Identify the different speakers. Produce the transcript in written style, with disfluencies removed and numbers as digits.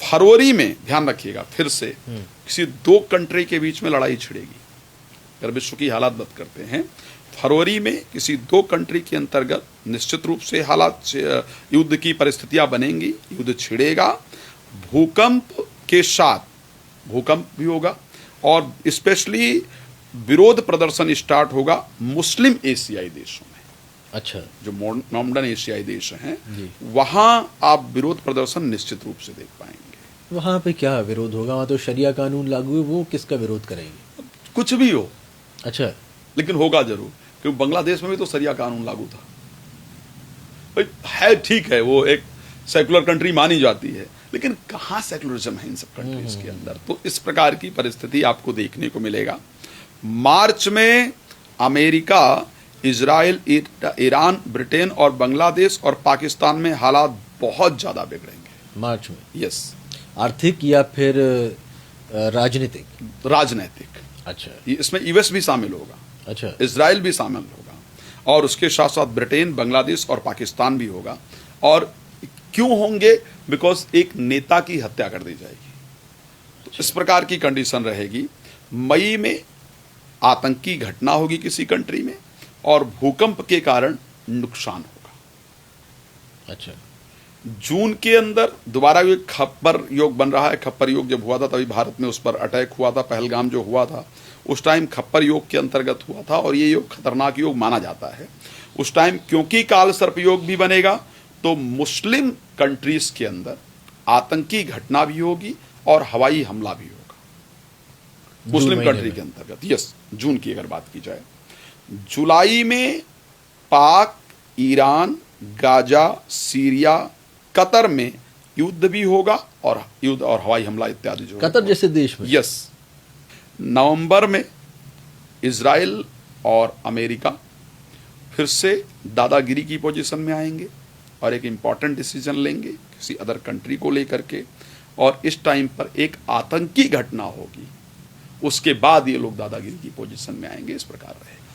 Speaker 1: फरवरी में ध्यान रखिएगा, फिर से किसी दो कंट्री के बीच में लड़ाई छिड़ेगी। अगर विश्व की हालात बात करते हैं, फरवरी में किसी दो कंट्री के अंतर्गत निश्चित रूप से हालात युद्ध की परिस्थितियां बनेंगी, युद्ध छिड़ेगा। भूकंप के साथ भूकंप भी होगा और स्पेशली विरोध प्रदर्शन स्टार्ट होगा मुस्लिम एशियाई देशों में।
Speaker 2: अच्छा,
Speaker 1: जो मॉडर्न एशियाई देश हैं वहां आप विरोध प्रदर्शन निश्चित रूप से देख पाएंगे।
Speaker 2: वहां पे क्या विरोध होगा? वहां तो शरिया कानून लागू है, वो किसका विरोध करेंगे?
Speaker 1: कुछ भी हो,
Speaker 2: अच्छा,
Speaker 1: लेकिन होगा जरूर, क्योंकि बांग्लादेश में भी तो शरिया कानून लागू था। भाई है, ठीक है, वो एक सेकुलर कंट्री मानी जाती है, लेकिन कहाँ सेकुलरिज्म है इन सब कंट्रीज के अंदर। तो इस प्रकार की परिस्थिति आपको देखने को मिलेगा। मार्च में अमेरिका, इजराइल, ईरान, ब्रिटेन और बांग्लादेश और पाकिस्तान में हालात बहुत ज्यादा बिगड़ेंगे
Speaker 2: मार्च में।
Speaker 1: यस।
Speaker 2: आर्थिक या फिर राजनीतिक?
Speaker 1: राजनीतिक।
Speaker 2: अच्छा,
Speaker 1: इसमें यूएस भी शामिल होगा,
Speaker 2: अच्छा,
Speaker 1: इजराइल भी शामिल होगा और उसके साथ साथ ब्रिटेन, बांग्लादेश और पाकिस्तान भी होगा। और क्यों होंगे? बिकॉज एक नेता की हत्या कर दी जाएगी। तो इस प्रकार की कंडीशन रहेगी। मई में आतंकी घटना होगी किसी कंट्री में और भूकंप के कारण नुकसान होगा।
Speaker 2: अच्छा,
Speaker 1: जून के अंदर दोबारा ये खप्पर योग बन रहा है। खप्पर योग जब हुआ था तभी भारत में उस पर अटैक हुआ था, पहलगाम जो हुआ था उस टाइम खप्पर योग के अंतर्गत हुआ था और ये योग खतरनाक योग माना जाता है उस टाइम, क्योंकि काल सर्प योग भी बनेगा तो मुस्लिम कंट्रीज के अंदर आतंकी घटना भी होगी और हवाई हमला भी होगा मुस्लिम कंट्री के अंतर्गत। यस, जून की अगर बात की जाए। जुलाई में पाक, ईरान, गाजा, सीरिया, कतर में युद्ध भी होगा और युद्ध और हवाई हमला इत्यादि जो
Speaker 2: कतर जैसे देश में।
Speaker 1: यस। नवंबर में इजराइल और अमेरिका फिर से दादागिरी की पोजीशन में आएंगे और एक इंपॉर्टेंट डिसीजन लेंगे किसी अदर कंट्री को लेकर के, और इस टाइम पर एक आतंकी घटना होगी। उसके बाद ये लोग दादागिरी की पोजीशन में आएंगे। इस प्रकार रहेगा।